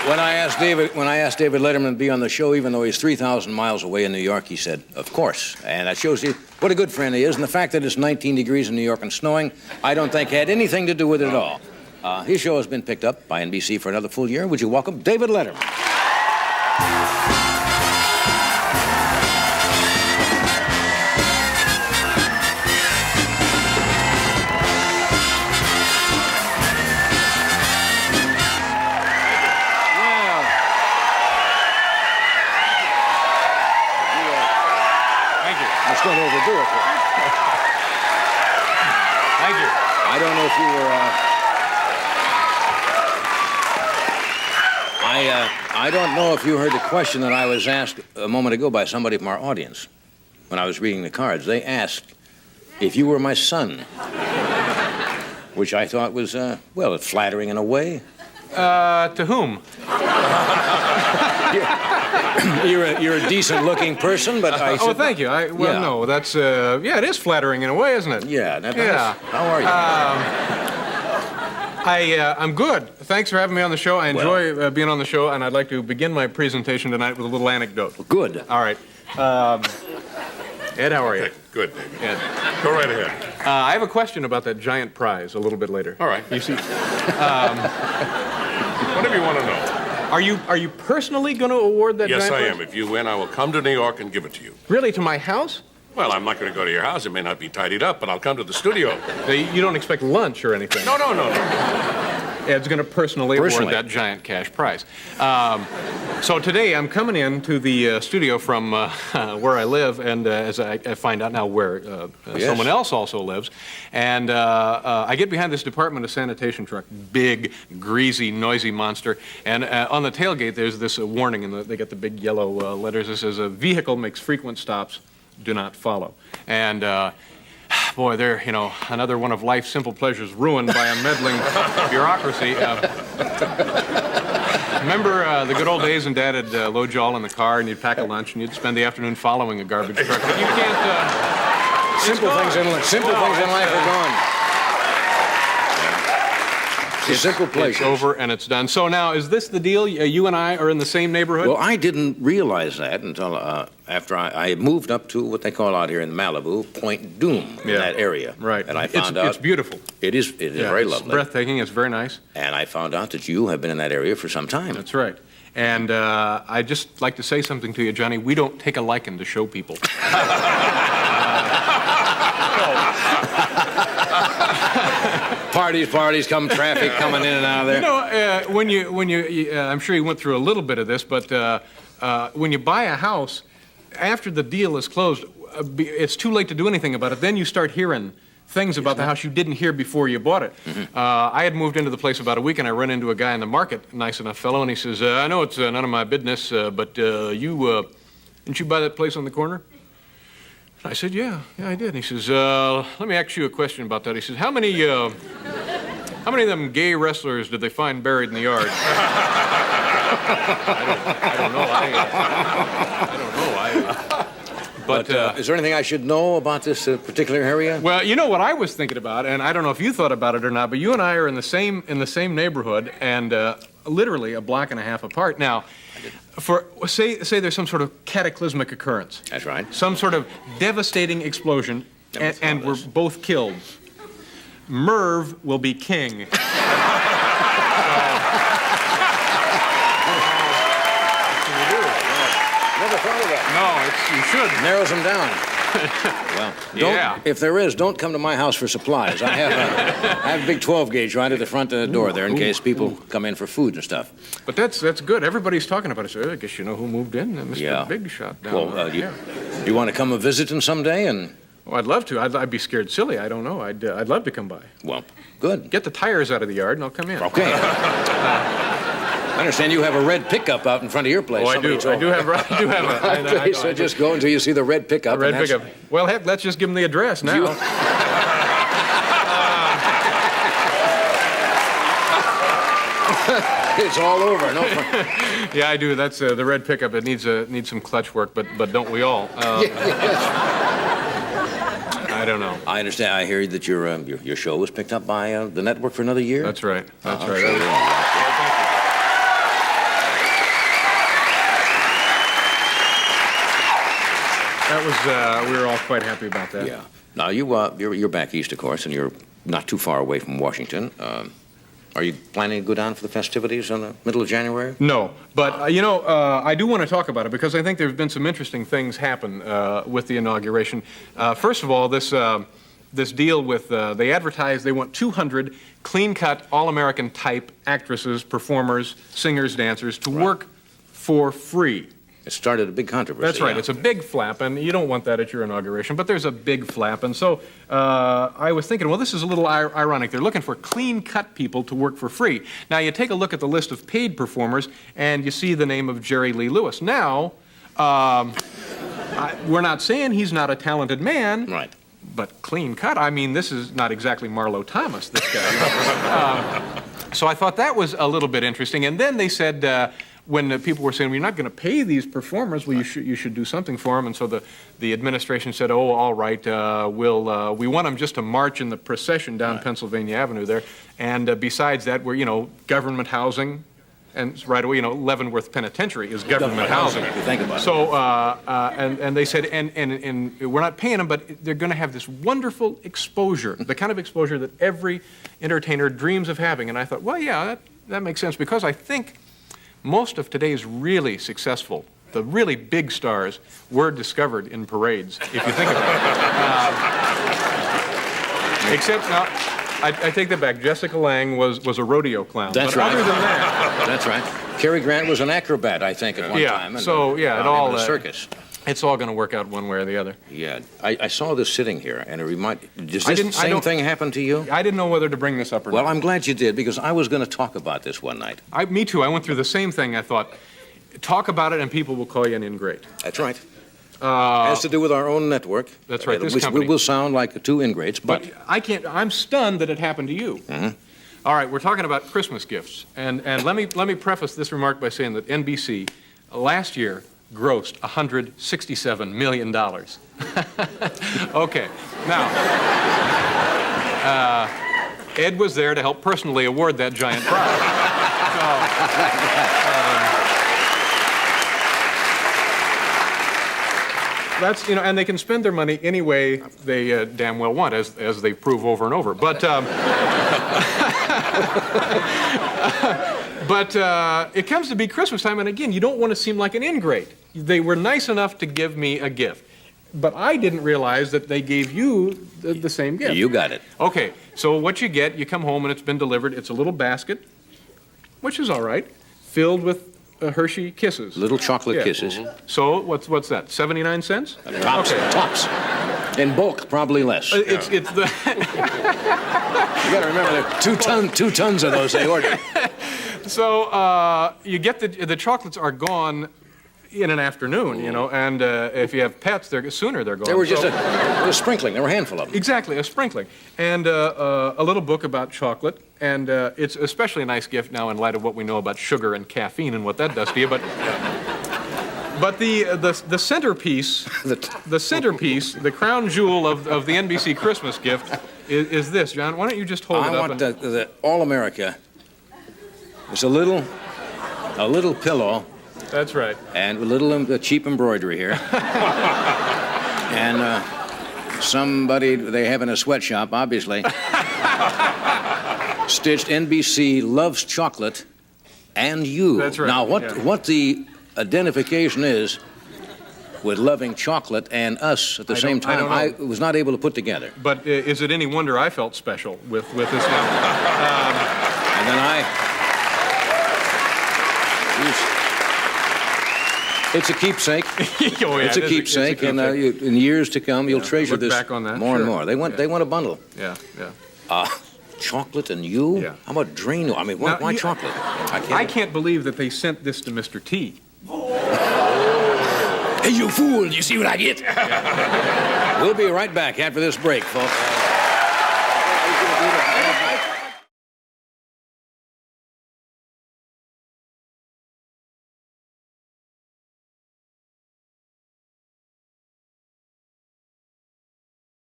When I asked David Letterman to be on the show, even though he's 3,000 miles away in New York, he said, "Of course." And that shows you what a good friend he is. And the fact that it's 19 degrees in New York and snowing, I don't think had anything to do with it at all. His show has been picked up by NBC for another full year. Would you welcome David Letterman? Don't overdo it. Thank you. I don't know if you were. I don't know if you heard the question that I was asked a moment ago by somebody from our audience when I was reading the cards. They asked if you were my son, which I thought was well, flattering in a way. To whom? You're a decent-looking person, but I said... Oh, thank you. No, that's... yeah, it is flattering in a way, isn't it? Yeah. Yeah. How are you? I'm good. Thanks for having me on the show. I enjoy being on the show, and I'd like to begin my presentation tonight with a little anecdote. Good. All right. Ed, how are you? Okay, good, David. Ed. Go right ahead. I have a question about that giant prize a little bit later. All right. You see... Whatever you want to know. Are you personally going to award that Yes, giant I prize? am. If you win, I will come to New York and give it to you. Really, to my house? Well, I'm not going to go to your house. It may not be tidied up, but I'll come to the studio. You don't expect lunch or anything? No. Ed's going to personally award that giant cash prize. So today I'm coming in to the studio from where I live, and as I find out now where someone else also lives, and I get behind this Department of Sanitation truck, big, greasy, noisy monster, and on the tailgate there's this warning, and they got the big yellow letters that says, "A vehicle makes frequent stops, do not follow." And boy, they're, another one of life's simple pleasures ruined by a meddling bureaucracy. Remember the good old days when Dad had load you all in the car and you'd pack a lunch and you'd spend the afternoon following a garbage truck? But you can't... Simple things in life are gone. It's a simple pleasure. It's over and it's done. So now, is this the deal? You and I are in the same neighborhood? Well, I didn't realize that until after I moved up to what they call out here in Malibu, Point Doom, in that area. Right. And I found out... It's beautiful. It is very lovely. It's breathtaking. It's very nice. And I found out that you have been in that area for some time. That's right. And I'd just like to say something to you, Johnny. We don't take a liking to show people. Parties, come traffic coming in and out of there. When you I'm sure you went through a little bit of this, but when you buy a house, after the deal is closed, it's too late to do anything about it. Then you start hearing things about the house you didn't hear before you bought it. Mm-hmm. I had moved into the place about a week, and I run into a guy in the market, nice enough fellow, and he says, "I know it's none of my business, but didn't you buy that place on the corner?" I said, yeah, I did. And he says, let me ask you a question about that. He says, how many of them gay wrestlers did they find buried in the yard? I don't know. But is there anything I should know about this particular area? Well, you know what I was thinking about, and I don't know if you thought about it or not, but you and I are in the same neighborhood, and literally a block and a half apart. Now, say there's some sort of cataclysmic occurrence. That's right. Some sort of devastating explosion, and we're both killed. Merv will be king. Never thought of that. No, you should. Narrows them down. Well, if there is, don't come to my house for supplies. I have a big 12 gauge right at the front of the door there in case people come in for food and stuff. But that's good. Everybody's talking about it. So I guess you know who moved in, Mr. Big Shot down there. Well, you want to come and visit him someday? And well, I'd love to. I'd be scared silly. I don't know. I'd love to come by. Well, good. Get the tires out of the yard, and I'll come in. Okay. I understand you have a red pickup out in front of your place. Oh, I do. I do have a... Okay, so just go until you see the red pickup. Red pickup. Well, heck, let's just give them the address now. It's all over. No. Yeah, I do. That's the red pickup. It needs some clutch work, but don't we all? I don't know. I understand. I hear that your show was picked up by the network for another year. That's right. That's right. That was, we were all quite happy about that. Yeah. Now, you're back east, of course, and you're not too far away from Washington. Are you planning to go down for the festivities in the middle of January? No, but, I do want to talk about it because I think there have been some interesting things happen with the inauguration. First of all, this deal with, they advertised they want 200 clean-cut, all-American type actresses, performers, singers, dancers to work for free. It started a big controversy. That's right. Yeah. It's a big flap, and you don't want that at your inauguration, but there's a big flap. And so I was thinking, well, this is a little ironic. They're looking for clean-cut people to work for free. Now, you take a look at the list of paid performers, and you see the name of Jerry Lee Lewis. Now, we're not saying he's not a talented man. Right. But clean-cut, I mean, this is not exactly Marlo Thomas, this guy. So I thought that was a little bit interesting. And then they said, when people were saying, we're not going to pay these performers, well, you should do something for them. And so the administration said, oh, all right, we want them just to march in the procession down Pennsylvania Avenue there. And besides that, we're, government housing. And right away, Leavenworth Penitentiary is government housing. If you think about it. So, and they said, and we're not paying them, but they're going to have this wonderful exposure, the kind of exposure that every entertainer dreams of having. And I thought, well, yeah, that makes sense, because I think most of today's really successful, the really big stars, were discovered in parades, if you think about it. Except now, I take that back. Jessica Lange was a rodeo clown. That's but right. Other than that, that's right. Cary Grant was an acrobat, I think, at one time. So yeah, it all in a circus. It's all going to work out one way or the other. Yeah, I saw this sitting here, and does this same thing happen to you? I didn't know whether to bring this up or not. Well, I'm glad you did, because I was going to talk about this one night. Me too. I went through the same thing. I thought, talk about it, and people will call you an ingrate. That's right. Has to do with our own network. That's right. This Which company. we will sound like two ingrates, but I can't. I'm stunned that it happened to you. Mm-hmm. All right, we're talking about Christmas gifts, and let me preface this remark by saying that NBC last year grossed $167 million. Okay, now Ed was there to help personally award that giant prize. That's, and they can spend their money any way they damn well want, as they prove over and over. But, it comes to be Christmas time, and again, you don't want to seem like an ingrate. They were nice enough to give me a gift, but I didn't realize that they gave you the same gift. You got it. Okay, so what you get, you come home and it's been delivered. It's a little basket, which is all right, filled with Hershey Kisses. Little chocolate kisses. Mm-hmm. So what's that? 79 cents? Tops. Okay. Tops. In bulk, probably less. It's the. You got to remember that 2 tons of those they ordered. So you get the chocolates are gone in an afternoon, and if you have pets, sooner they're gone. They were just a sprinkling. There were a handful of them. Exactly, a sprinkling. And a little book about chocolate, and it's especially a nice gift now in light of what we know about sugar and caffeine and what that does to you. But the centerpiece, the crown jewel of the NBC Christmas gift is this, John. Why don't you just hold it up? I want the All America. It's a little pillow. That's right. And a little cheap embroidery here. And somebody they have in a sweatshop, obviously, stitched NBC loves chocolate and you. That's right. Now, what the identification is with loving chocolate and us at the same time, I was not able to put together. But is it any wonder I felt special with this one? And then it's a keepsake. Oh, yeah, it's a keepsake, and in years to come, you'll treasure this back on that. more and more. They want a bundle. Yeah. Chocolate and you? Yeah. How about Drano? I mean, why chocolate? I can't believe that they sent this to Mr. T. Hey, you fool! You see what I get? We'll be right back after this break, folks.